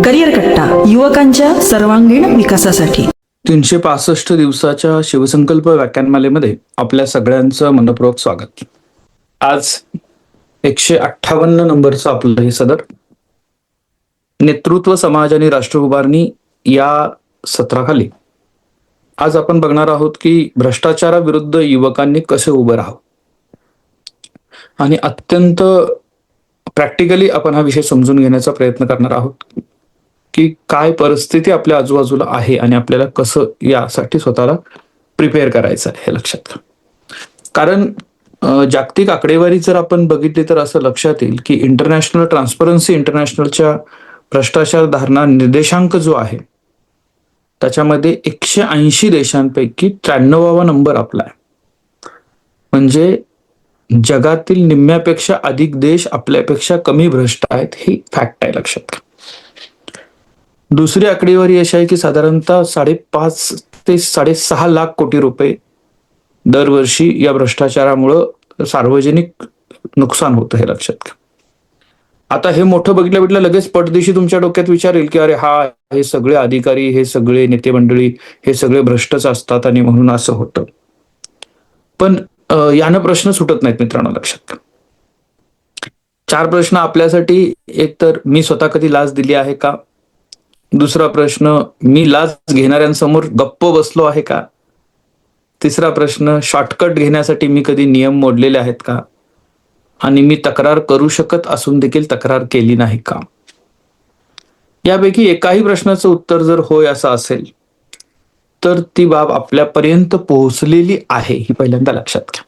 Career कट्टा, युवकांच्या सर्वांगीण विकासासाठी. 365 दिवसाच्या शिवसंकल्प व्याख्यानमालेमध्ये आपल्या सगळ्यांचं मनपूर्वक स्वागत. आज 158 नंबरचं आपलं हे सदर नेतृत्व समाज आणि राष्ट्र उभारणी या सत्राखाली आज आपण बघणार आहोत की भ्रष्टाचाराविरुद्ध युवकांनी कसे उभं राहावं आणि अत्यंत प्रॅक्टिकली आपण हा विषय समजून घेण्याचा प्रयत्न करणार आहोत की काय परिस्थिती आपल्या आजूबाजूला आहे आणि आपल्याला कसं यासाठी स्वतःला प्रिपेअर करायचं आहे हे लक्षात घ्या. कारण जागतिक आकडेवारी जर आपण बघितली तर असं लक्षात येईल की इंटरनॅशनल ट्रान्सपरन्सी इंटरनॅशनलच्या भ्रष्टाचार धारणा निर्देशांक जो आहे त्याच्यामध्ये 180 देशांपैकी 93वा नंबर आपला आहे. म्हणजे जगातील निम्म्यापेक्षा अधिक देश आपल्यापेक्षा कमी भ्रष्ट आहेत, ही फॅक्ट आहे, लक्षात घ्या. दुसरी आकडेवारी अशी आहे की साधारणतः 5.5 ते 6.5 लाख कोटी रुपये दरवर्षी या भ्रष्टाचारामुळं सार्वजनिक नुकसान होतं, हे लक्षात घ्या. आता हे मोठं बघितलं लगेच पटदिशी तुमच्या डोक्यात विचार येईल की अरे हे सगळे अधिकारी, हे सगळे नेते मंडळी, हे सगळे भ्रष्टच असतात आणि म्हणून असं होतं. पण यानं प्रश्न सुटत नाहीत मित्रांनो, लक्षात घ्या. 4 प्रश्न आपल्यासाठी. एक तर मी स्वतः कधी लाच दिली आहे का? दुसरा प्रश्न, मी लाच घेणाऱ्यांसमोर गप्प बसलो आहे का? तिसरा प्रश्न, शॉर्टकट घेण्यासाठी मी कधी नियम मोडलेले आहेत का? आणि मी तक्रार करू शकत असून देखील तक्रार केली नाही का? यापैकी एकाही प्रश्नाचं उत्तर जर होय असं असेल तर ती बाब आपल्यापर्यंत पोहोचलेली आहे, ही पहिल्यांदा लक्षात घ्या.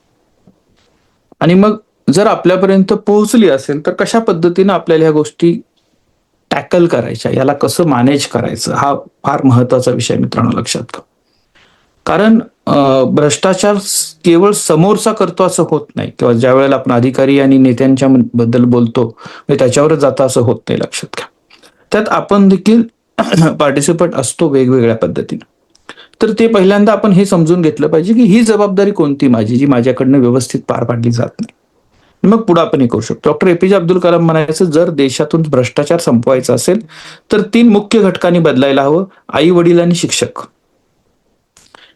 आणि मग जर आपल्यापर्यंत पोहोचली असेल तर कशा पद्धतीने आपल्याला ह्या गोष्टी टॅकल करायच्या, याला कसं मॅनेज करायचं, हा फार महत्वाचा विषय मित्रांनो, लक्षात घ्या. कारण भ्रष्टाचार केवळ समोरचा करतो असं होत नाही, किंवा ज्या वेळेला आपण अधिकारी आणि नेत्यांच्या बद्दल बोलतो त्याच्यावरच जातं असं होत नाही, लक्षात घ्या. त्यात आपण देखील पार्टिसिपंट असतो वेगवेगळ्या पद्धतीने. तर ते पहिल्यांदा आपण हे समजून घेतलं पाहिजे की ही जबाबदारी कोणती माझी, जी माझ्याकडनं व्यवस्थित पार पाडली जात नाही. मग पुढे आपण हे करू शकतो. डॉक्टर APJ अब्दुल कलाम म्हणायचं, जर देशातून भ्रष्टाचार संपवायचा असेल तर 3 मुख्य घटकांनी बदलायला हवं: आई वडील आणि शिक्षक.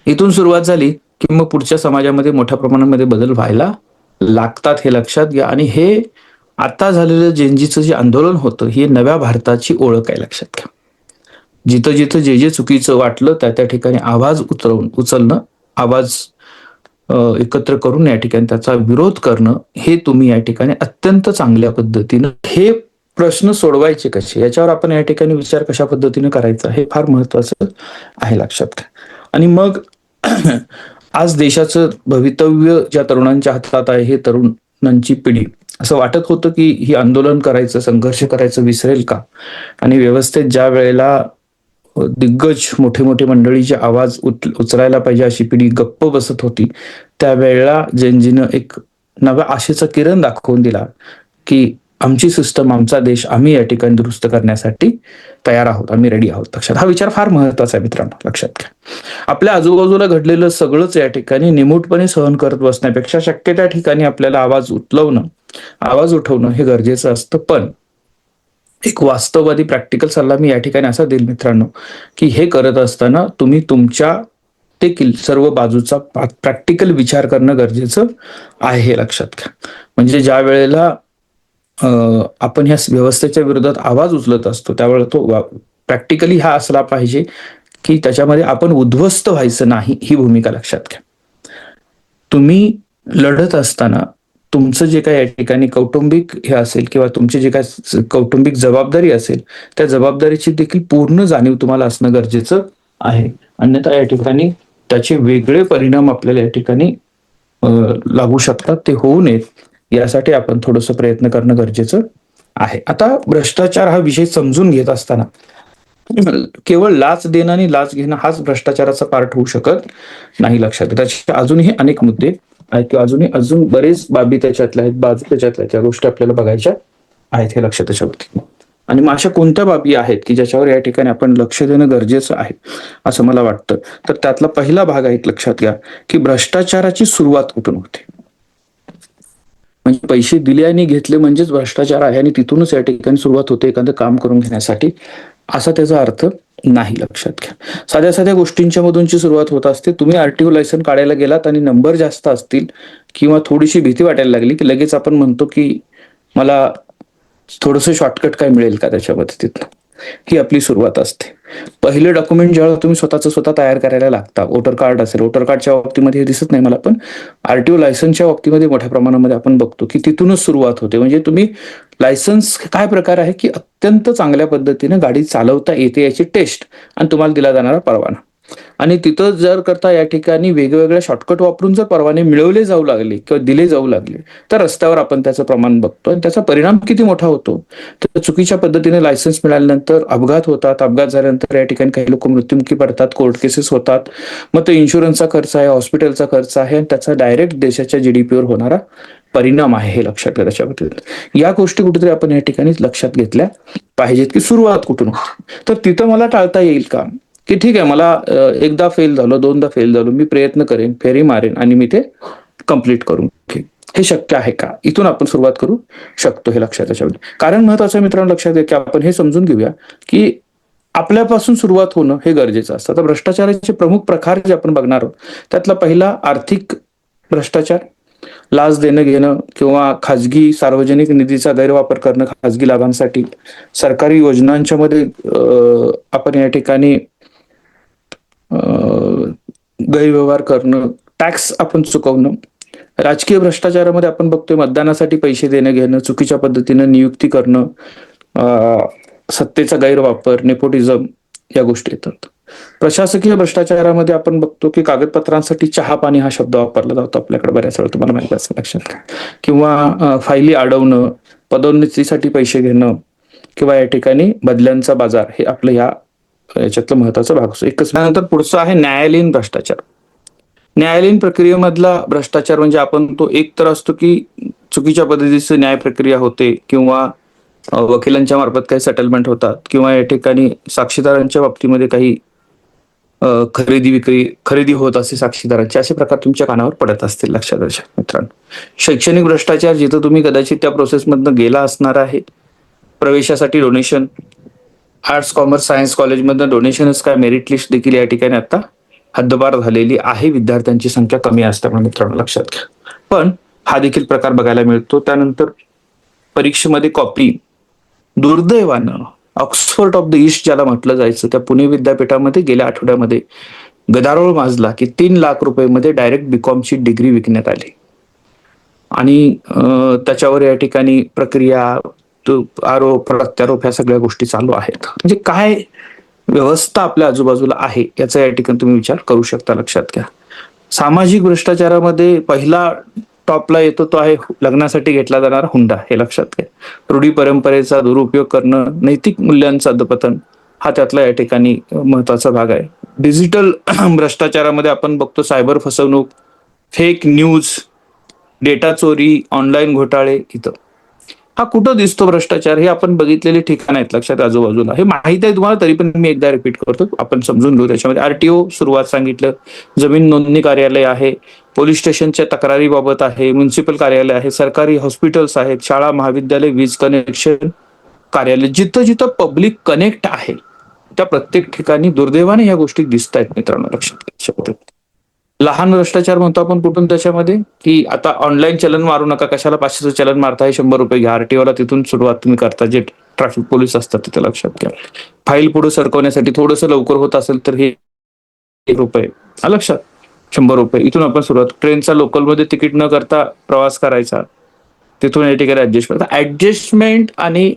इथून सुरुवात झाली की मग पुढच्या समाजामध्ये मोठ्या प्रमाणामध्ये बदल व्हायला लागतात, हे लक्षात घ्या. आणि हे आता झालेलं जेनजीचं जे आंदोलन होतं, ही नव्या भारताची ओळख आहे, लक्षात घ्या. जिथं जिथं जे चुकीचं वाटलं त्या ठिकाणी आवाज उचलणं, आवाज एकत्र करून या ठिकाणी त्याचा विरोध करणं, हे तुम्ही या ठिकाणी अत्यंत चांगल्या पद्धतीनं, हे प्रश्न सोडवायचे कसे याच्यावर आपण या ठिकाणी विचार कशा पद्धतीने करायचा हे फार महत्वाचं आहे, लक्षात घ्या. आणि मग आज देशाचं भवितव्य ज्या तरुणांच्या हातात आहे, हे तरुणांची पिढी असं वाटत होतं की ही आंदोलन करायचं, संघर्ष करायचं विसरेल का, आणि व्यवस्थेत ज्या वेळेला दिग्गज मोठे मोठे मंडळीचे आवाज उचलायला पाहिजे अशी पिढी गप्प बसत होती, त्यावेळेला जेनजीनं एक नव्या आशेचा किरण दाखवून दिला की आमची सिस्टम, आमचा देश आम्ही या ठिकाणी दुरुस्त करण्यासाठी तयार आहोत, आम्ही रेडी आहोत, लक्षात. हा विचार फार महत्वाचा आहे मित्रांनो, लक्षात घ्या. आपल्या आजूबाजूला घडलेलं सगळंच या ठिकाणी निमूटपणे सहन करत बसण्यापेक्षा शक्य त्या ठिकाणी आपल्याला आवाज उठवणं हे गरजेचं असतं. पण एक वास्तववादी प्रॅक्टिकल सल्ला मी या ठिकाणी असा देईल मित्रांनो की हे करत असताना तुम्ही तुमच्या देखील सर्व बाजूचा प्रॅक्टिकल विचार करणं गरजेचं आहे, हे लक्षात घ्या. म्हणजे ज्या वेळेला आपण ह्या व्यवस्थेच्या विरोधात आवाज उचलत असतो त्यावेळेला तो प्रॅक्टिकली हा असला पाहिजे की त्याच्यामध्ये आपण उद्ध्वस्त व्हायचं नाही, ही भूमिका लक्षात घ्या. तुम्ही लढत असताना तुमचं जे काही या ठिकाणी कौटुंबिक हे असेल किंवा तुमची जे काही कौटुंबिक जबाबदारी असेल, त्या जबाबदारीची देखील पूर्ण जाणीव तुम्हाला असणं गरजेचं आहे. अन्यथा या ठिकाणी त्याचे वेगळे परिणाम आपल्याला या ठिकाणी लागू शकतात, ते होऊ नयेत यासाठी आपण थोडंसं प्रयत्न करणं गरजेचं आहे. आता भ्रष्टाचार हा विषय समजून घेत असताना केवळ लाच देणं आणि लाच घेणं हाच भ्रष्टाचाराचा पार्ट होऊ शकत नाही, लक्षात. त्याचे अजूनही अनेक मुद्दे आहेत किंवा अजून बरेच बाबी त्याच्यातल्या आहेत, बाजू त्याच्यातल्या त्या गोष्टी आपल्याला बघायच्या आहेत, हे लक्षात त्याच्यावरती. आणि मग अशा कोणत्या बाबी आहेत की ज्याच्यावर या ठिकाणी आपण लक्ष देणं गरजेचं आहे असं मला वाटतं. तर त्यातला पहिला भाग आहे, लक्षात घ्या, की भ्रष्टाचाराची सुरुवात कुठून होते. म्हणजे पैसे दिले आणि घेतले म्हणजेच भ्रष्टाचार आहे आणि तिथूनच या ठिकाणी सुरुवात होते एखादं काम करून घेण्यासाठी. असा त्याचा अर्थ नाही, लक्षात घ्या. साध्या साध्या गोष्टींच्या मधूनची सुरुवात होत असते. तुम्ही आरटीओ लायसन काढायला गेलात आणि नंबर जास्त असतील किंवा थोडीशी भीती वाटायला लागली की लगेच आपण म्हणतो की मला थोडंसं शॉर्टकट काय मिळेल का त्याच्या पद्धतीतनं. ही आपली सुरुवात असते. पहिले डॉक्युमेंट जेव्हा तुम्ही स्वतः तयार करायला लागता, वोटर कार्ड असेल, वोटर कार्डच्या बाबतीमध्ये हे दिसत नाही मला, पण आरटीओ लायसन्सच्या बाबतीमध्ये मोठ्या प्रमाणामध्ये आपण बघतो की तिथूनच सुरुवात होते. म्हणजे तुम्ही लायसन्स काय प्रकार आहे की अत्यंत चांगल्या पद्धतीने गाडी चालवता येते याची टेस्ट आणि तुम्हाला दिला जाणारा परवाना. आणि तिथं जर करता या ठिकाणी वेगवेगळ्या शॉर्टकट वापरून जर परवाने मिळवले जाऊ लागले किंवा दिले जाऊ लागले तर रस्त्यावर आपण त्याचं प्रमाण बघतो आणि त्याचा परिणाम किती मोठा होतो. तर चुकीच्या पद्धतीने लायसन्स मिळाल्यानंतर अपघात होतात. अपघात झाल्यानंतर या ठिकाणी काही लोक मृत्युमुखी पडतात, कोर्ट केसेस होतात. मग तो इन्शुरन्सचा खर्च आहे, हॉस्पिटलचा खर्च आहे आणि त्याचा डायरेक्ट देशाच्या जीडीपीवर होणारा परिणाम आहे, हे लक्षात घ्या. त्याच्याबद्दल या गोष्टी कुठेतरी आपण या ठिकाणी लक्षात घेतल्या पाहिजेत की सुरुवात कुठून होते. तर तिथं मला टाळता येईल का की ठीक आहे, मला एकदा फेल झालो, दोनदा फेल झालो, मी प्रयत्न करेन, फेरी मारेन आणि मी ते कम्प्लीट करून घेईन. हे शक्य आहे का? इथून आपण सुरुवात करू शकतो, हे लक्षात याच्यामध्ये. कारण महत्वाचं मित्रांनो लक्षात घ्या की आपण हे समजून घेऊया की आपल्यापासून सुरुवात होणं हे गरजेचं असतं. आता भ्रष्टाचाराचे प्रमुख प्रकार जे आपण बघणार आहोत त्यातला पहिला आर्थिक भ्रष्टाचार, लाच देणं घेणं किंवा खाजगी सार्वजनिक निधीचा गैरवापर करणं खाजगी लाभांसाठी, सरकारी योजनांच्या मध्ये आपण या ठिकाणी गैरव्यवहार करणं, टॅक्स आपण चुकवणं. राजकीय भ्रष्टाचारामध्ये आपण बघतोय मतदानासाठी पैसे देणं घेणं, चुकीच्या पद्धतीनं नियुक्ती करणं, सत्तेचा गैरवापर, नेपोटिझम या गोष्टी येतात. प्रशासकीय भ्रष्टाचारामध्ये आपण बघतो की कागदपत्रांसाठी चहा पाणी हा शब्द वापरला जातो आपल्याकडे बऱ्याच वेळा, तुम्हाला माहिती असेल, लक्षात घ्या. किंवा फायली अडवणं, पदोन्नतीसाठी पैसे घेणं किंवा या ठिकाणी बदल्यांचा बाजार, हे आपलं याच्यातलं महत्वाचा भाग असतो. एकच नंतर पुढचं आहे न्यायालयीन भ्रष्टाचार. न्यायालयीन प्रक्रियेमधला भ्रष्टाचार म्हणजे आपण तो एक तर असतो की चुकीच्या पद्धतीची न्याय प्रक्रिया होते किंवा वकिलांच्या मार्फत काही सेटलमेंट होतात किंवा या ठिकाणी साक्षीदारांच्या बाबतीमध्ये काही खरेदी होत असते साक्षीदारांची, असे प्रकार तुमच्या कानावर पडत असतील, लक्षात घ्या मित्रांनो. शैक्षणिक भ्रष्टाचार, जिथं तुम्ही कदाचित त्या प्रोसेसमधनं गेला असणार आहे. प्रवेशासाठी डोनेशन, आर्ट्स कॉमर्स सायन्स कॉलेजमधनं डोनेशनच काय, मेरिट लिस्ट देखील या ठिकाणी आता हद्दपार झालेली आहे. विद्यार्थ्यांची संख्या कमी असल्यामुळे मित्रांनो लक्षात घ्या. पण हा देखील प्रकार बघायला मिळतो. त्यानंतर परीक्षेमध्ये कॉपी, दुर्दैवानं ऑक्सफोर्ड ऑफ द ईस्ट ज्याला म्हटलं जायचं, त्या पुणे विद्यापीठामध्ये गेल्या आठवड्यामध्ये गदारोळ माजला की 3 लाख रुपये डायरेक्ट बीकॉमची डिग्री विकण्यात आली आणि त्याच्यावर या ठिकाणी प्रक्रिया, आरोप प्रत्यारोप ह्या सगळ्या गोष्टी चालू आहेत. म्हणजे काय व्यवस्था आपल्या आजूबाजूला आहे याचा या ठिकाणी तुम्ही विचार करू शकता, लक्षात घ्या. सामाजिक भ्रष्टाचारामध्ये पहिला टॉपला येतो तो आहे लग्नासाठी घेतला जाणारा हुंडा, हे लक्षात घ्या. रूढी परंपरेचा दुरुपयोग करणं, नैतिक मूल्यांचं अधपतन, हा त्यातला या ठिकाणी महत्वाचा भाग आहे. डिजिटल भ्रष्टाचारामध्ये आपण बघतो सायबर फसवणूक, फेक न्यूज, डेटा चोरी, ऑनलाईन घोटाळे. इथं हा कुठं दिसतो भ्रष्टाचार, हे आपण बघितलेले ठिकाण आहेत लक्षात आजूबाजूला. हे माहिती आहे तुम्हाला, तरी पण मी एकदा रिपीट करतो, आपण समजून घेऊ. त्याच्यामध्ये आरटीओ सुरुवात सांगितलं, जमीन नोंदणी कार्यालय आहे, पोलीस स्टेशनच्या तक्रारीबाबत आहे, म्युन्सिपल कार्यालय आहे, सरकारी हॉस्पिटल्स आहेत, शाळा महाविद्यालय, वीज कनेक्शन कार्यालय, जिथं जिथं पब्लिक कनेक्ट आहे त्या प्रत्येक ठिकाणी दुर्दैवाने ह्या गोष्टी दिसत आहेत मित्रांनो, लक्षात घ्या. लहान भ्रष्टाचार म्हणतो आपण कुठून त्याच्यामध्ये की आता ऑनलाईन चलन मारू नका, कशाला 500चं चलन मारताय, 100 रुपये घ्या. आरटीओला तिथून सुरुवात तुम्ही करता, जे ट्रॅफिक पोलीस असतात तिथे, लक्षात घ्या. फाईल पुढे सरकवण्यासाठी थोडंसं लवकर होत असेल तर हे 1 रुपये, लक्षात, 100 रुपये इथून आपण सुरुवात. ट्रेनचा लोकलमध्ये तिकीट न करता प्रवास करायचा, तिथून या ठिकाणी ऍडजस्टमेंट आणि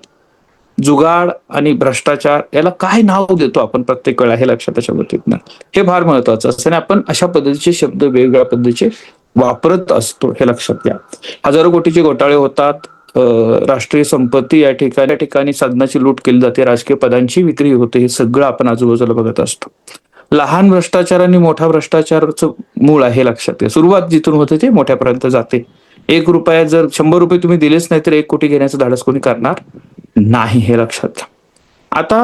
जुगाड आणि भ्रष्टाचार याला काय नाव देतो आपण प्रत्येक वेळा, हे लक्षात त्याच्याबद्दल हे फार महत्वाचं असतं आणि आपण अशा पद्धतीचे शब्द वेगवेगळ्या पद्धतीचे वापरत असतो, हे लक्षात घ्या. हजारो कोटीचे घोटाळे होतात, राष्ट्रीय संपत्ती या ठिकाणी साधनाची लूट केली जाते, राजकीय पदांची विक्री होते, हे सगळं आपण आजूबाजूला बघत असतो. लहान भ्रष्टाचार आणि मोठा भ्रष्टाचाराचं मूळ आहे, हे लक्षात घ्या. सुरुवात जिथून होते ते मोठ्यापर्यंत जाते. 1 रुपया जर 100 रुपये तुम्ही दिलेच नाही तर 1 कोटी घेण्याचं धाडस कोणी करणार नाही, हे लक्षात घ्या. आता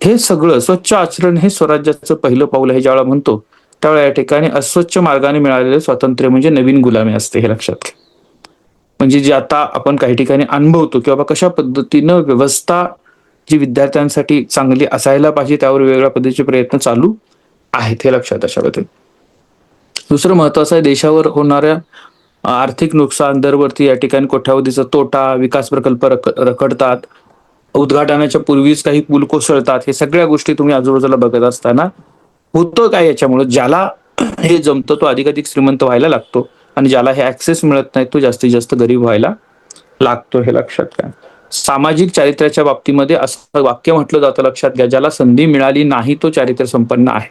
हे सगळं स्वच्छ आचरण हे स्वराज्याचं पहिलं पाऊल आहे ज्यावेळेला म्हणतो, त्यावेळेला या ठिकाणी अस्वच्छ मार्गाने मिळालेलं स्वातंत्र्य म्हणजे नवीन गुलामी असते, हे लक्षात घ्या. म्हणजे जे आता आपण काही ठिकाणी अनुभवतो की बाबा कशा पद्धतीनं व्यवस्था जी विद्यार्थ्यांसाठी चांगली असायला पाहिजे त्यावर वेगवेगळ्या पद्धतीचे प्रयत्न चालू आहेत, हे लक्षात अशामध्ये. दुसरं महत्वाचं आहे, देशावर होणाऱ्या आर्थिक नुकसान दरवर्षी या ठिकाणी कोट्यावधीचा तोटा, विकास प्रकल्प रखडतात, उद्घाटनाच्या पूर्वीच काही पूल कोसळतात. हे सगळ्या गोष्टी तुम्ही आजूबाजूला बघत असताना होतं काय, याच्यामुळे ज्याला हे जमतं तो अधिकाधिक श्रीमंत व्हायला लागतो आणि ज्याला हे ऍक्सेस मिळत नाही तो जास्तीत जास्त गरीब व्हायला लागतो, हे लक्षात घ्या. सामाजिक चारित्र्याच्या बाबतीमध्ये असं वाक्य म्हटलं जातं, लक्षात घ्या, ज्याला संधी मिळाली नाही तो चारित्र्य संपन्न आहे.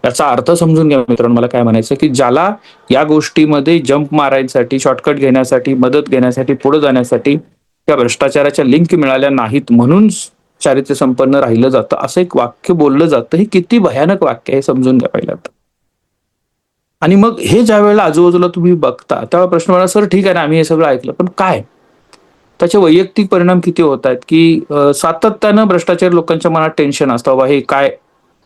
याचा अर्थ समजून घ्या मित्रांनो, मला काय म्हणायचं की ज्याला या गोष्टीमध्ये जंप मारायसाठी, शॉर्टकट घेण्यासाठी, मदत घेण्यासाठी, पुढे जाण्यासाठी त्या भ्रष्टाचाराच्या लिंक मिळाल्या नाहीत म्हणून चारित्र्य संपन्न राहिलं जातं, असं एक वाक्य बोललं जातं. हे किती भयानक वाक्य आहे समजून घ्या पहिल्यांदा. आणि मग हे ज्या वेळेला आजूबाजूला तुम्ही बघता तेव्हा प्रश्न मला, सर ठीक आहे ना, आम्ही हे सगळं ऐकलं, पण काय त्याचे वैयक्तिक परिणाम किती होत आहेत, की सातत्यानं भ्रष्टाचार लोकांच्या मनात टेन्शन असतं, बाबा हे काय,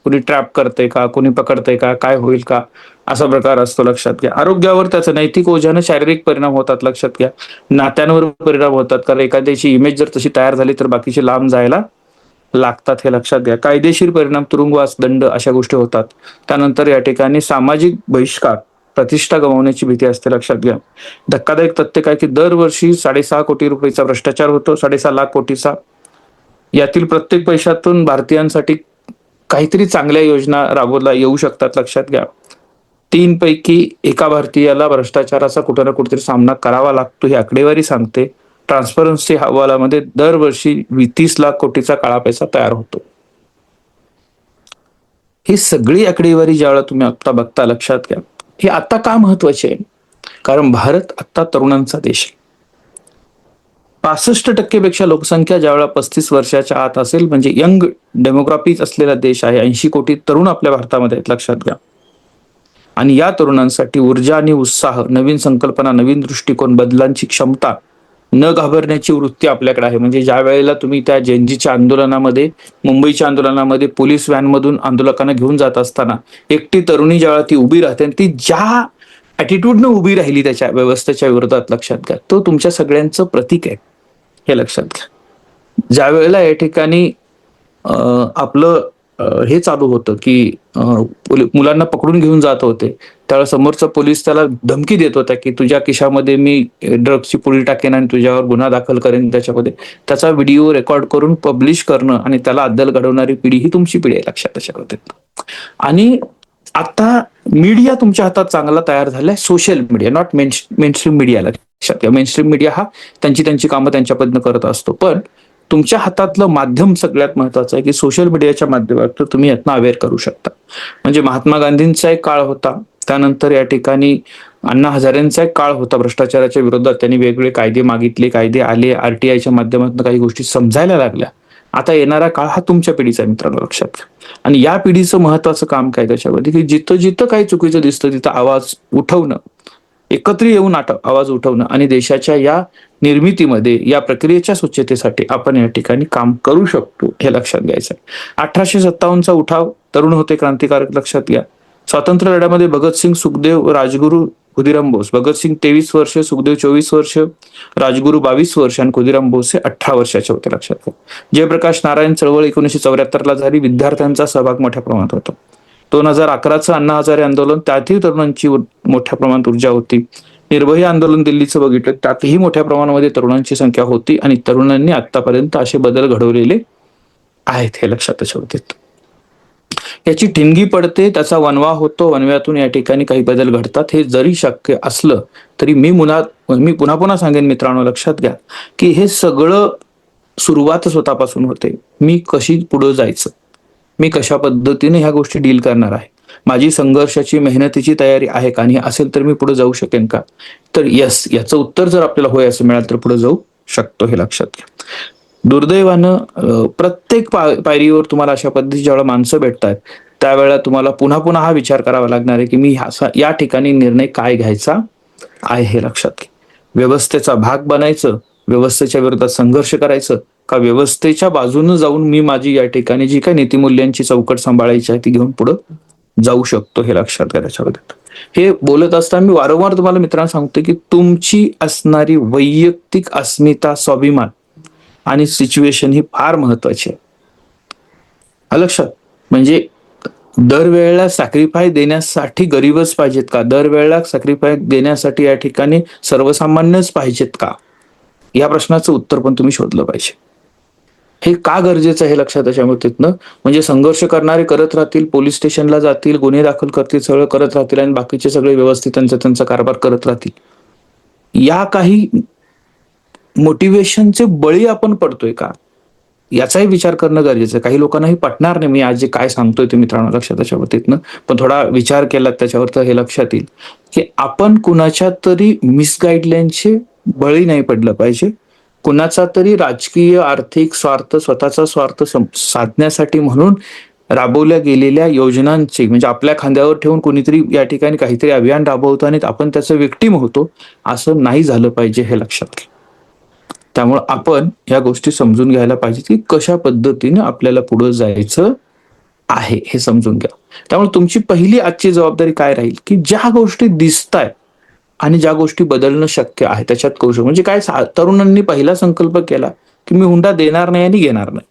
कोणी ट्रॅप करतंय का, कोणी पकडतंय का, काय होईल का, असा प्रकार असतो, लक्षात घ्या. आरोग्यावर त्याचं नैतिक ओझ्यानं शारीरिक परिणाम होतात, लक्षात घ्या. नात्यांवर परिणाम होतात, कारण एखाद्याची इमेज जर तशी तयार झाली तर बाकीचे लांब जायला लागतात, हे लक्षात घ्या. कायदेशीर परिणाम, तुरुंगवास, दंड अशा गोष्टी होतात. त्यानंतर या ठिकाणी सामाजिक बहिष्कार, प्रतिष्ठा गमावण्याची भीती असते, लक्षात घ्या. धक्कादायक तथ्य काय की दरवर्षी 6.5 कोटी रुपयाचा भ्रष्टाचार होतो, 6.5 लाख कोटीचा. यातील प्रत्येक पैशातून भारतीयांसाठी काहीतरी चांगल्या योजना राबवल्या येऊ शकतात, लक्षात घ्या. 3 पैकी एका भारतीयाला भ्रष्टाचाराचा कुठे ना कुठेतरी सामना करावा लागतो, ही आकडेवारी सांगते. ट्रान्सपरन्सी अहवालामध्ये दरवर्षी 30 लाख कोटीचा काळा पैसा तयार होतो. ही सगळी आकडेवारी ज्यावेळेला तुम्ही आता बघता, लक्षात घ्या, हे आता का महत्वाचे आहे, कारण भारत आता तरुणांचा देश आहे. 65% पेक्षा लोकसंख्या ज्यावेळेला 35 वर्षाच्या आत असेल, म्हणजे यंग डेमोग्राफीच असलेला देश आहे. 80 कोटी तरुण आपल्या भारतामध्ये आहेत, लक्षात घ्या. आणि या तरुणांसाठी ऊर्जा आणि उत्साह, नवीन संकल्पना, नवीन दृष्टिकोन, बदलांची क्षमता, न घाबरण्याची वृत्ती आपल्याकडे आहे. म्हणजे ज्या वेळेला तुम्ही त्या जेनजीच्या आंदोलनामध्ये, मुंबईच्या आंदोलनामध्ये पोलीस व्हॅनमधून आंदोलकांना घेऊन जात असताना एकटी तरुणी ज्यावेळेला ती उभी राहते आणि ती ज्या ऍटिट्यूडनं उभी राहिली त्याच्या व्यवस्थेच्या विरोधात, लक्षात घ्या, तो तुमच्या सगळ्यांचं प्रतीक आहे, हे लक्षात घ्या. ज्या वेळेला या ठिकाणी आपलं हे चालू होतं की मुलांना पकडून घेऊन जात होते, त्यावेळेस समोरचा पोलीस त्याला धमकी देत होता की तुझ्या खिशामध्ये मी ड्रग्सची पुडी टाकेन आणि तुझ्यावर गुन्हा दाखल करेन. त्याच्यामध्ये त्याचा व्हिडिओ रेकॉर्ड करून पब्लिश करणं आणि त्याला अद्दल घडवणारी पिढी ही तुमची पिढी आहे, लक्षात त्याच्यामध्ये. आणि आता मीडिया तुमच्या हातात चांगला तयार झालाय, social media, not mainstream media, लक्षात घ्या. मेनस्ट्रीम मीडिया हा त्यांची कामं त्यांच्या पद्धतीनं करत असतो, पण तुमच्या हातातलं माध्यम सगळ्यात महत्वाचं आहे की सोशल मीडियाच्या माध्यमातून तुम्ही यातनं अवेअर करू शकता. म्हणजे महात्मा गांधींचा एक काळ होता, त्यानंतर या ठिकाणी अण्णा हजारेंचा एक काळ होता, भ्रष्टाचाराच्या विरोधात त्यांनी वेगवेगळे कायदे मागितले, कायदे आले, आरटीआयच्या माध्यमातून काही गोष्टी समजायला लागल्या. आता येणारा काळ हा तुमच्या पिढीचा आहे मित्रांनो, लक्षात घ्या. आणि या पिढीचं महत्वाचं काम काय त्याच्यामध्ये, की जिथं जिथं काही चुकीचं दिसतं तिथं आवाज उठवणं, एकत्र येऊन आवाज उठवणं आणि देशाच्या या निर्मितीमध्ये, या प्रक्रियेच्या स्वच्छतेसाठी आपण या ठिकाणी काम करू शकतो, हे लक्षात घ्यायचं आहे. 1857चा उठाव, तरुण होते क्रांतिकारक, लक्षात घ्या. स्वातंत्र्य लढ्यामध्ये भगतसिंग, सुखदेव, राजगुरू, खुदिराम बोस. भगतसिंग 23 वर्ष, सुखदेव 24 वर्ष, राजगुरू 22 वर्ष आणि खुदिराम बोस हे 18 वर्षाचे होते, लक्षात घ्या. जयप्रकाश नारायण चळवळ 1974 झाली, विद्यार्थ्यांचा सहभाग मोठ्या प्रमाणात होता. 2011चं अण्णा हजारे आंदोलन, त्यातही तरुणांची मोठ्या प्रमाणात ऊर्जा होती. निर्भय आंदोलन दिल्लीचं बघितलं, त्यातही मोठ्या प्रमाणामध्ये तरुणांची संख्या होती आणि तरुणांनी आतापर्यंत असे बदल घडवलेले आहेत, हे लक्षात ठेवते. याची ठिणगी पडते, त्याचा वनवा होतो, वनव्यातून या ठिकाणी काही बदल घडतात. हे जरी शक्य असलं तरी मी पुन्हा पुन्हा सांगेन मित्रांनो, लक्षात घ्या की हे सगळं सुरुवात स्वतःपासून होते. मी कशी पुढे जायचं, मी कशा पद्धतीने ह्या गोष्टी डील करणार आहे, माझी संघर्षाची, मेहनतीची तयारी आहे का, आणि असेल तर मी पुढे जाऊ शकेन का. तर यस, याचं उत्तर जर आपल्याला होय असं मिळालं तर पुढे जाऊ शकतो, हे लक्षात घ्या. दुर्दैवानं प्रत्येक पायरीवर तुम्हाला अशा पद्धतीची जेव्हा माणसं भेटतात त्यावेळेला तुम्हाला पुन्हा पुन्हा हा विचार करावा लागणार आहे की मी या ठिकाणी निर्णय काय घ्यायचा आहे, हे लक्षात घ्या. व्यवस्थेचा भाग बनायचं, व्यवस्थेच्या विरोधात संघर्ष करायचं, का व्यवस्थेच्या बाजूने जाऊन मी माझी या ठिकाणी जी काही नीतिमूल्यांची चौकट सांभाळायची आहे ती घेऊन पुढे जाऊ शकतो, हे लक्षात घ्या. त्याच्यामध्ये हे बोलत असताना मी वारंवार तुम्हाला मित्रांनो सांगतो की तुमची असणारी वैयक्तिक अस्मिता, स्वाभिमान आणि सिच्युएशन ही फार महत्वाची आहे. लक्षात, म्हणजे दरवेळेला सॅक्रिफाय देण्यासाठी गरीबच पाहिजेत का, दरवेळेला सॅक्रिफाय देण्यासाठी या ठिकाणी सर्वसामान्यच पाहिजेत का, या प्रश्नाचं उत्तर पण तुम्ही शोधलं पाहिजे. हे का गरजेचं आहे लक्षात त्याच्यामुळे तिथनं, म्हणजे संघर्ष करणारे करत राहतील, पोलीस स्टेशनला जातील, गुन्हे दाखल करतील, सगळं करत राहतील आणि बाकीचे सगळे व्यवस्थित त्यांचा कारभार करत राहतील. या काही मोटिवेशनचे बळी आपण पडतोय का, याचाही विचार करणं गरजेचं आहे. काही लोकांनाही पटणार नाही मी आज जे काय सांगतोय ते मित्रांनो लक्षात त्याच्या बाबतीतनं, पण थोडा विचार केला त्याच्यावर तर हे लक्षात येईल की आपण कुणाच्या तरी मिसगाईडलाईनचे बळी नाही पडलं पाहिजे. कुणाचा तरी राजकीय आर्थिक स्वार्थ, स्वतःचा स्वार्थ साधण्यासाठी म्हणून राबवल्या गेलेल्या योजनांची, म्हणजे आपल्या खांद्यावर ठेवून कोणीतरी या ठिकाणी काहीतरी अभियान राबवतो आणि आपण त्याचं विक्टीम होतो, असं नाही झालं पाहिजे हे लक्षात घ्या. त्यामुळे आपण या गोष्टी समजून घ्यायला पाहिजे की कशा पद्धतीने आपल्याला पुढे जायचं आहे हे समजून घ्या. त्यामुळे तुमची पहिली आजची जबाबदारी काय राहील की ज्या गोष्टी दिसतायत आणि ज्या गोष्टी बदलणं शक्य आहे त्याच्यात कौशल्य, म्हणजे काय तरुणांनी पहिला संकल्प केला की मी हुंडा देणार नाही आणि घेणार नाही.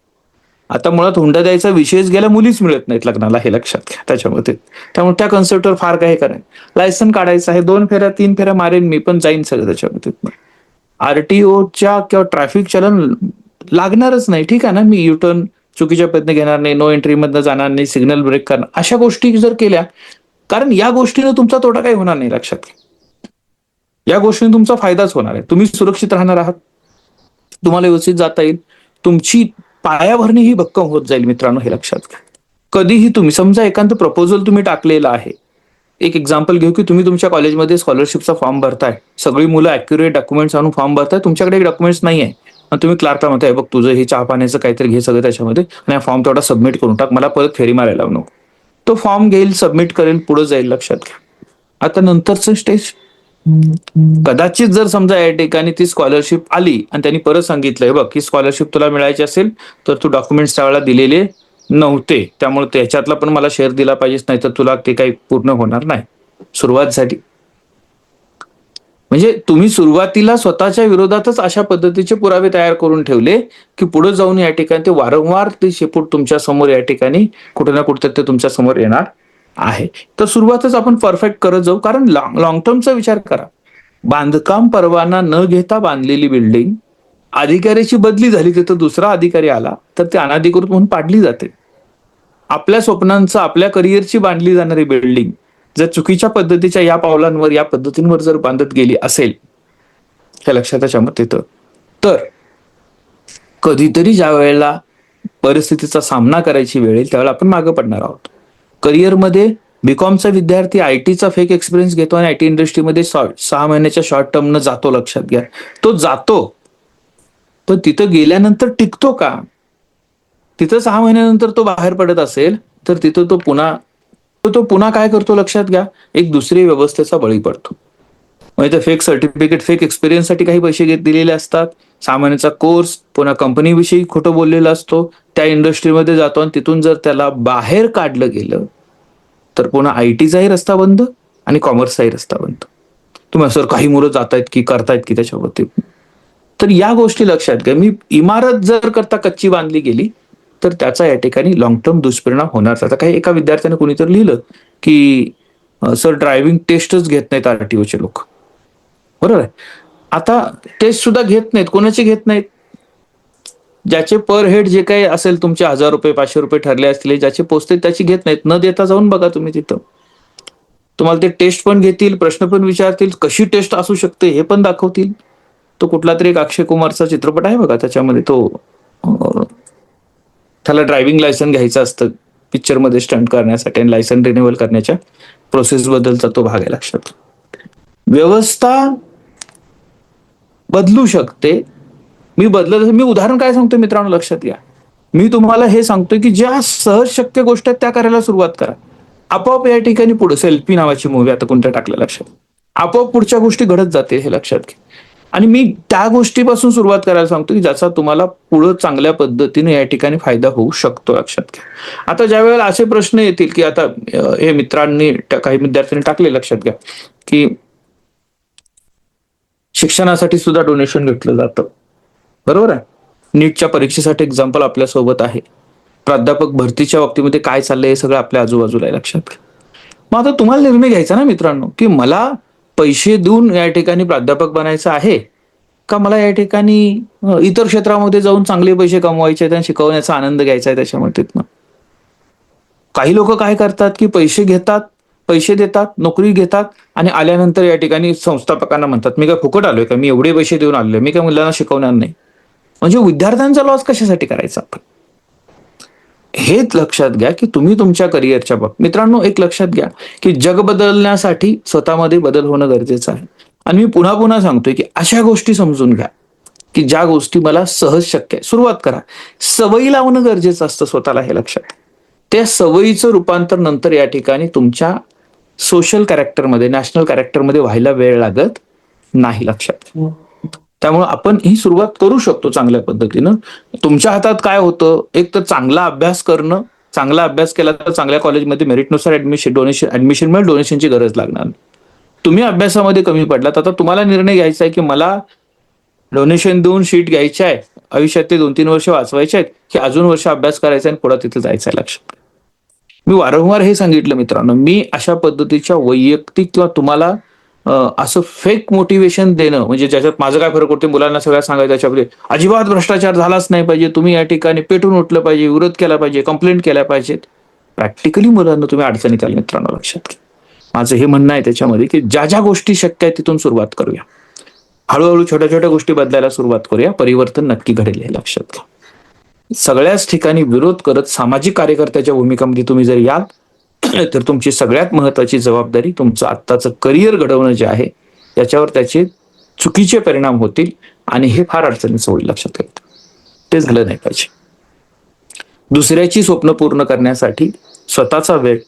आता मुळात हुंडा द्यायचा विषयच गेला, मुलीच मिळत नाहीत लग्नाला हे लक्षात घ्या त्याच्यामध्ये. त्यामुळे त्या कन्सेप्टवर फार काही करायचं, लायसन काढायचं आहे, 2 फेऱ्या 3 फेऱ्या मारेन मी पण जाईन सगळं त्याच्यामध्ये. आरटीओच्या किंवा ट्रॅफिक चलन लागणारच नाही, ठीक आहे ना, मी युटर्न चुकीच्या पद्धतीने घेणार नाही, नो एंट्री मधनं जाणार नाही, सिग्नल ब्रेक करणार, अशा गोष्टी जर केल्या, कारण या गोष्टीनं तुमचा तोटा काही होणार नाही लक्षात घ्या. या गोष्टीने तुमचा फायदाच होणार आहे. तुम्ही सुरक्षित राहणार आहात, तुम्हाला व्यवस्थित जाता येईल, तुमची पायाभरणी ही भक्कम होत जाईल मित्रांनो हे लक्षात घ्या. कधीही तुम्ही समजा एखादं प्रपोजल तुम्ही टाकलेलं आहे, एक एक्झाम्पल घेऊ की तुम्ही तुमच्या कॉलेजमध्ये स्कॉलरशिपचा फॉर्म भरताय, सगळी मुलं ऍक्युरेट डॉक्युमेंट्स आणून फॉर्म भरताय, तुमच्याकडे एक डॉक्युमेंट्स नाही आहे आणि तुम्ही क्लार्कला म्हणताय बघ तुझं हे चहा पाण्याचं काहीतरी घे सगळं त्याच्यामध्ये आणि हा फॉर्म तेवढा सबमिट करून टाक, मला परत फेरी मारायला नको. तो फॉर्म घेईल, सबमिट करेल, पुढे जाईल लक्षात घ्या. आता नंतरचं स्टेज, कदाचित जर समजा या ठिकाणी ती स्कॉलरशिप आली आणि त्यांनी परत सांगितलंय बघ ही स्कॉलरशिप तुला मिळायची असेल तर तू डॉक्युमेंट्स त्यावेळेला दिलेले नव्हते, त्यामुळे त्याच्यातला पण मला शेअर दिला पाहिजेच, नाही तर तुला ते काही पूर्ण होणार नाही. सुरुवात झाली, म्हणजे तुम्ही सुरुवातीला स्वतःच्या विरोधातच अशा पद्धतीचे पुरावे तयार करून ठेवले की पुढे जाऊन या ठिकाणी ते वारंवार ते शेपूट तुमच्या समोर या ठिकाणी कुठे ना कुठे ते तुमच्या समोर येणार आहे. तर सुरुवातच आपण परफेक्ट करत जाऊ, कारण लॉंग टर्मचा विचार करा. बांधकाम परवाना न घेता बांधलेली बिल्डिंग, अधिकाऱ्याची बदली झाली तिथं दुसरा अधिकारी आला तर ते अनाधिकृत म्हणून पाडली जाते. आपल्या स्वप्नांचं, आपल्या करिअरची बांधली जाणारी बिल्डिंग जर चुकीच्या पद्धतीच्या या पावलांवर, या पद्धतींवर जर बांधत गेली असेल, हे लक्षात त्याच्यामध्ये तर कधीतरी ज्या वेळेला परिस्थितीचा सामना करायची वेळ येईल त्यावेळेला आपण मागे पडणार आहोत. करिअरमध्ये बीकॉमचा विद्यार्थी आयटीचा फेक एक्सपिरियन्स घेतो आणि आयटी इंडस्ट्रीमध्ये 6 महिन्याच्या शॉर्ट टर्मनं जातो, लक्षात घ्या. तो जातो, पण तिथं गेल्यानंतर टिकतो का? तिथं 6 महिन्यानंतर तो बाहेर पडत असेल तर तिथं तो पुन्हा काय करतो लक्षात घ्या, एक दुसरी व्यवस्थेचा बळी पडतो. म्हणजे फेक सर्टिफिकेट, फेक एक्सपिरियन्ससाठी काही पैसे दिलेले असतात, 6 महिन्याचा कोर्स, पुन्हा कंपनीविषयी खोटं बोललेला असतो, त्या इंडस्ट्रीमध्ये जातो आणि तिथून जर त्याला बाहेर काढलं गेलं तर पुन्हा आयटीचाही रस्ता बंद आणि कॉमर्सचाही रस्ता बंद. तुम्ही सर काही मुलं जात आहेत की करतायत की त्याच्यावरती, तर या गोष्टी लक्षात घ्या. मी इमारत जर करता कच्ची बांधली गेली तर त्याचा या ठिकाणी लॉंग टर्म दुष्परिणाम होणार. आता काही एका विद्यार्थ्याने कोणीतरी लिहिलं की सर ड्रायव्हिंग टेस्टच घेत नाहीत आरटीओचे लोक, बरोबर आहे. आता टेस्ट सुद्धा घेत नाहीत, कोणाचे घेत नाहीत? ज्याचे पर हेड जे काही असेल तुमचे 1000 रुपये 500 रुपये ठरले असतील, ज्याचे पोचते त्याची घेत नाहीत. न देता जाऊन बघा तुम्ही तिथं, तुम्हाला ते टेस्ट पण घेतील, प्रश्न पण विचारतील, कशी टेस्ट असू शकते हे पण दाखवतील. तो कुठला तरी एक अक्षय कुमारचा चित्रपट आहे बघा, त्याच्यामध्ये तो त्याला ड्रायव्हिंग लायसन घ्यायचं असतं पिक्चरमध्ये स्टंट करण्यासाठी आणि लायसन रिन्युअल करण्याच्या प्रोसेस बद्दलचा तो भाग आहे. लक्षात, व्यवस्था बदलू शकते. मी उदाहरण काय सांगतोय मित्रांनो लक्षात घ्या. मी तुम्हाला हे सांगतोय की ज्या सहज शक्य गोष्टी आहेत त्या करायला सुरुवात करा. आपोआप या ठिकाणी पुढे सेल्फी नावाची मूवी आता कोणत्या टाकल्या लक्षात, आपोआप पुढच्या गोष्टी घडत जाते हे लक्षात घ्या. आणि मी त्या गोष्टीपासून सुरुवात करायला सांगतो की ज्याचा तुम्हाला पुढे चांगल्या पद्धतीने या ठिकाणी फायदा होऊ शकतो लक्षात घ्या. आता ज्या वेळेला असे प्रश्न येतील की आता हे मित्रांनी काही विद्यार्थ्यांनी टाकले लक्षात घ्या की शिक्षणासाठी सुद्धा डोनेशन घेतलं जातं, बरोबर आहे. नीटच्या परीक्षेसाठी एक्झाम्पल आपल्या सोबत आहे. प्राध्यापक भरतीच्या बाबतीमध्ये काय चाललंय हे सगळं आपल्या आजूबाजूला आहे, लक्षात घ्या. मग आता तुम्हाला निर्णय घ्यायचा ना मित्रांनो, की मला पैसे देऊन या ठिकाणी प्राध्यापक बनायचं आहे का मला या ठिकाणी इतर क्षेत्रामध्ये जाऊन चांगले पैसे कमवायचे आहेत आणि शिकवण्याचा आनंद घ्यायचा आहे त्याच्यामध्ये. काही लोक काय करतात की पैसे घेतात, पैसे देतात, नोकरी घेतात आणि आल्यानंतर या ठिकाणी संस्थापकांना म्हणतात मी काय फुकट आलोय का, मी एवढे पैसे देऊन आलोय, मी काय मुलांना शिकवणार नाही. म्हणजे विद्यार्थ्यांचा लॉस कशासाठी करायचा आपण? हेच लक्षात घ्या की तुम्ही तुमच्या करिअरच्या बाबतीत मित्रांनो एक लक्षात घ्या की जग बदलण्यासाठी स्वतःमध्ये बदल होणं गरजेचं आहे. आणि मी पुन्हा पुन्हा सांगतोय की अशा गोष्टी समजून घ्या की ज्या गोष्टी मला सहज शक्य आहे. सुरुवात करा. सवयी लावणं गरजेचं असतं स्वतःला, हे लक्षात. त्या सवयीचं रूपांतर नंतर या ठिकाणी तुमच्या सोशल कॅरेक्टरमध्ये, नॅशनल कॅरेक्टरमध्ये व्हायला वेळ लागत नाही, लक्षात. त्यामुळे आपण ही सुरुवात करू शकतो चांगल्या पद्धतीनं. तुमच्या हातात काय होतं, एक तर चांगला अभ्यास करणं. चांगला अभ्यास केला तर चांगल्या कॉलेजमध्ये मेरिटनुसार ऍडमिशन मिळेल, डोनेशनची गरज लागणार नाही. तुम्ही अभ्यासामध्ये कमी पडलात, आता तुम्हाला निर्णय घ्यायचा आहे की मला डोनेशन देऊन शीट घ्यायची आहे, आयुष्यात ते 2-3 वर्ष वाचवायचे आहेत की अजून वर्ष अभ्यास करायचा आणि पुढे तिथे जायचं आहे, लक्षात. मी वारंवार हे सांगितलं मित्रांनो, मी अशा पद्धतीच्या वैयक्तिक किंवा तुम्हाला असं फेक मोटिवेशन देणं, म्हणजे ज्याच्यात माझं काय फरक पडतो मुलांना सगळ्या सांगायचं त्याच्यामध्ये अजिबात भ्रष्टाचार झालाच नाही पाहिजे, तुम्ही या ठिकाणी पेटून उठलं पाहिजे, विरोध केला पाहिजे, कंप्लेंट केल्या पाहिजेत. प्रॅक्टिकली मुलांना तुम्ही अडचणीत आल्या मित्रांनो, लक्षात घ्या. माझं हे म्हणणं आहे त्याच्यामध्ये की ज्या ज्या गोष्टी शक्य आहेत तिथून सुरुवात करूया. हळूहळू छोट्या छोट्या गोष्टी बदलायला सुरुवात करूया, परिवर्तन नक्की घडेल, हे लक्षात घ्या. सगळ्याच ठिकाणी विरोध करत सामाजिक कार्यकर्त्याच्या भूमिकामध्ये तुम्ही जर याल तर तुमची सगळ्यात महत्वाची जबाबदारी तुमचं आत्ताचं करिअर घडवणं जे आहे त्याच्यावर त्याचे चुकीचे परिणाम होतील आणि हे फार अडचणीचं होईल, लक्षात घ्या. ते झालं नाही पाहिजे. दुसऱ्याची स्वप्न पूर्ण करण्यासाठी स्वतःचा वेळ,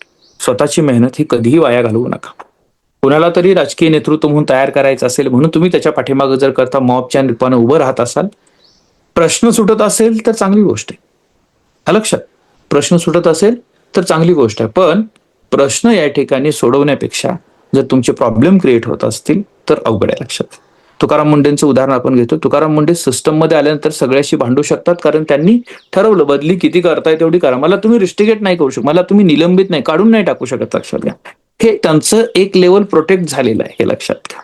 स्वतःची मेहनत ही कधीही वाया घालवू नका. कुणाला तरी राजकीय नेतृत्व म्हणून तयार करायचं असेल म्हणून तुम्ही त्याच्या पाठीमागे जर करता मॉबच्या रूपाने उभं राहत असाल, प्रश्न सुटत असेल तर चांगली गोष्ट आहे, लक्षात. प्रश्न सुटत असेल तर चांगली गोष्ट आहे, पण प्रश्न या ठिकाणी सोडवण्यापेक्षा जर तुमचे प्रॉब्लेम क्रिएट होत असतील तर अवघड आहे, लक्षात. तुकाराम मुंडेंचं उदाहरण आपण घेतो. तुकाराम मुंडे सिस्टम मध्ये आल्यानंतर सगळ्याशी भांडू शकतात कारण त्यांनी ठरवलं बदली किती करताय तेवढी करा, मला तुम्ही रिस्टिगेट नाही करू शकत, मला तुम्ही निलंबित नाही, काढून नाही टाकू शकत, लक्षात घ्या. हे त्यांचं एक लेवल प्रोटेक्ट झालेलं आहे, हे लक्षात घ्या.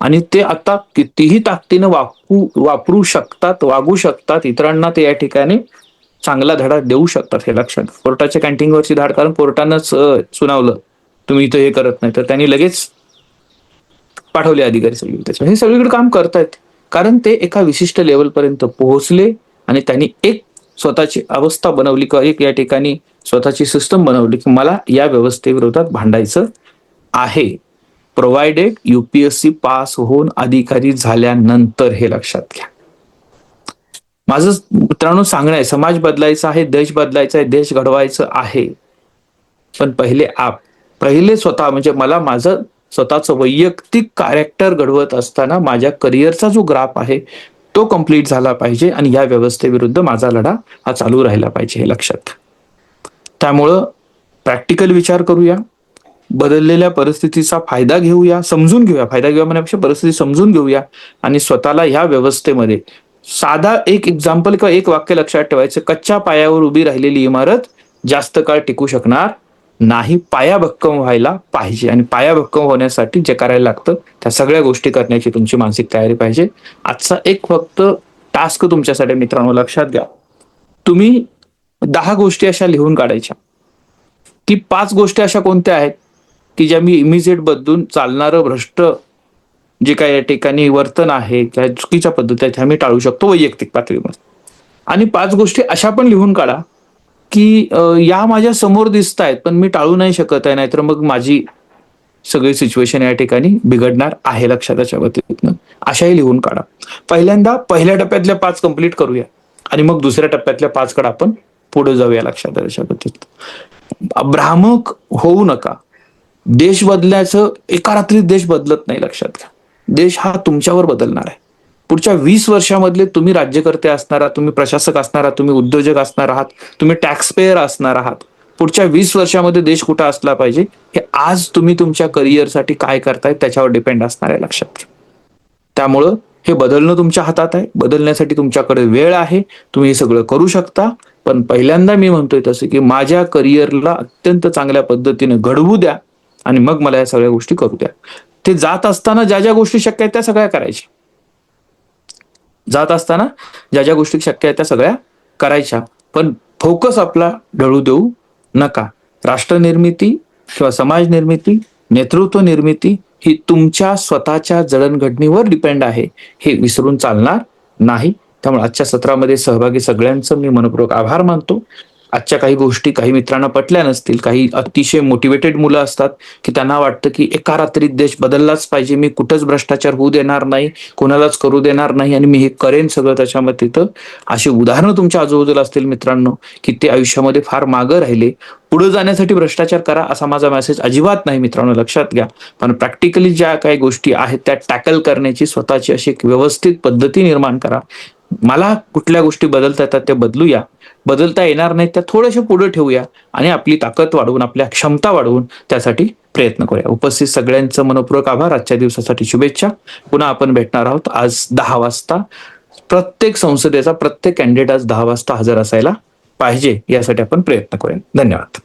आणि ते आता कितीही ताकदीनं वापरू शकतात, वागू शकतात, इतरांना ते या ठिकाणी चांगला धडा देऊ शकतात, हे लक्षात. कोर्टाच्या कॅन्टीनवरची धाड, कारण कोर्टानंच सुनावलं तुम्ही इथं हे करत नाही तर त्यांनी लगेच पाठवले अधिकारी सगळे. त्याच्या हे सगळीकडे काम करतायत कारण ते एका विशिष्ट लेवल पर्यंत पोहोचले आणि त्यांनी एक स्वतःची अवस्था बनवली किंवा एक या ठिकाणी स्वतःची सिस्टम बनवली की मला या व्यवस्थेविरोधात भांडायचं आहे, प्रोव्हाइडेड UPSC पास होऊन अधिकारी झाल्यानंतर, हे लक्षात घ्या. माझं मित्रांनो सांगणं आहे, समाज बदलायचा आहे, देश बदलायचा आहे, देश घडवायचं आहे, पण पहिले स्वतः, म्हणजे मला माझं स्वतःचं वैयक्तिक कॅरेक्टर घडवत असताना माझ्या करिअरचा जो ग्राफ आहे तो कम्प्लीट झाला पाहिजे आणि या व्यवस्थेविरुद्ध माझा लढा हा चालू राहिला पाहिजे, हे लक्षात. त्यामुळं प्रॅक्टिकल विचार करूया, बदललेल्या परिस्थितीचा फायदा घेऊया, समजून घेऊया, फायदा घेऊया म्हणण्यापेक्षा परिस्थिती समजून घेऊया आणि स्वतःला ह्या व्यवस्थेमध्ये साधा एक एक्झाम्पल किंवा एक वाक्य लक्षात ठेवायचं, कच्च्या पायावर उभी राहिलेली इमारत जास्त काळ टिकू शकणार नाही, पाया भक्कम व्हायला पाहिजे आणि पाया भक्कम होण्यासाठी जे करायला लागतं त्या सगळ्या गोष्टी करण्याची तुमची मानसिक तयारी पाहिजे. आजचा एक फक्त टास्क तुमच्यासाठी मित्रांनो, लक्षात घ्या, तुम्ही 10 गोष्टी अशा लिहून काढायच्या की 5 गोष्टी अशा कोणत्या आहेत की ज्या मी इमिजिएट बदलून चालणारं भ्रष्ट जे काय या ठिकाणी वर्तन आहे किंवा चुकीच्या पद्धती आहेत ह्या मी टाळू शकतो वैयक्तिक पातळीवर. आणि 5 गोष्टी अशा पण लिहून काढा की या माझ्या समोर दिसत आहेत पण मी टाळू नाही शकत आहे, नाहीतर मग माझी सगळी सिच्युएशन या ठिकाणी बिघडणार आहे, लक्षात. त्याच्या पद्धतीनं अशाही लिहून काढा. पहिल्या टप्प्यातल्या 5 कंप्लीट करूया आणि मग दुसऱ्या टप्प्यातल्या 5 कडे आपण पुढे जाऊया, लक्षात. त्याच्या पद्धतीत भ्रामक होऊ नका. देश बदलायचं एका रात्रीत देश बदलत नाही, लक्षात घ्या. देश हा तुमच्यावर बदलणार आहे. पुढच्या 20 वर्षामधले तुम्ही राज्यकर्ते असणार आहात, तुम्ही प्रशासक असणार आहात, तुम्ही उद्योजक असणार आहात, तुम्ही टॅक्स पेयर असणार आहात. पुढच्या 20 वर्षामध्ये देश कुठं असला पाहिजे हे आज तुम्ही तुमच्या करिअरसाठी काय करताय त्याच्यावर डिपेंड असणार आहे, लक्षात घ्या. त्यामुळं हे बदलणं तुमच्या हातात आहे. बदलण्यासाठी तुमच्याकडे वेळ आहे. तुम्ही हे सगळं करू शकता. पण पहिल्यांदा मी म्हणतोय तसं की माझ्या करिअरला अत्यंत चांगल्या पद्धतीने घडवू द्या आणि मग मला या सगळ्या गोष्टी करू द्या. ते जात असताना ज्या ज्या गोष्टी शक्य आहेत त्या सगळ्या करायच्या. जात असताना ज्या ज्या गोष्टी शक्य आहेत त्या सगळ्या करायच्या. पण फोकस आपला ढळू देऊ नका. राष्ट्र निर्मिती किंवा समाज निर्मिती, नेतृत्व निर्मिती ही तुमच्या स्वतःच्या जडणघडणीवर डिपेंड आहे, हे विसरून चालणार नाही. त्यामुळे आजच्या सत्रामध्ये सहभागी सगळ्यांचं मी मनपूर्वक आभार मानतो. आजच्या काही गोष्टी काही मित्रांना पटल्या नसतील. काही अतिशय मोटिवेटेड मुलं असतात की त्यांना वाटतं की एका रात्रीत देश बदललाच पाहिजे, मी कुठंच भ्रष्टाचार होऊ देणार नाही, कोणालाच करू देणार नाही आणि मी हे करेन सगळं त्याच्यामध्ये. तर अशी उदाहरणं तुमच्या आजूबाजूला असतील मित्रांनो की ते आयुष्यामध्ये फार मागं राहिले. पुढे जाण्यासाठी भ्रष्टाचार करा असा माझा मेसेज अजिबात नाही मित्रांनो, लक्षात घ्या. पण प्रॅक्टिकली ज्या काही गोष्टी आहेत त्या टॅकल करण्याची स्वतःची अशी एक व्यवस्थित पद्धती निर्माण करा. मला कुठल्या गोष्टी बदलता येतात त्या बदलूया, बदलता येणार नाहीत त्या थोड्याशा पुढे ठेवूया आणि आपली ताकद वाढवून, आपल्या क्षमता वाढवून त्यासाठी प्रयत्न करूया. उपस्थित सगळ्यांचं मनपूर्वक आभार. आजच्या दिवसासाठी शुभेच्छा. पुन्हा आपण भेटणार आहोत आज 10 वाजता. प्रत्येक संसदेचा प्रत्येक कॅन्डिडेट आज 10 वाजता हजर असायला पाहिजे, यासाठी आपण प्रयत्न करूया. धन्यवाद.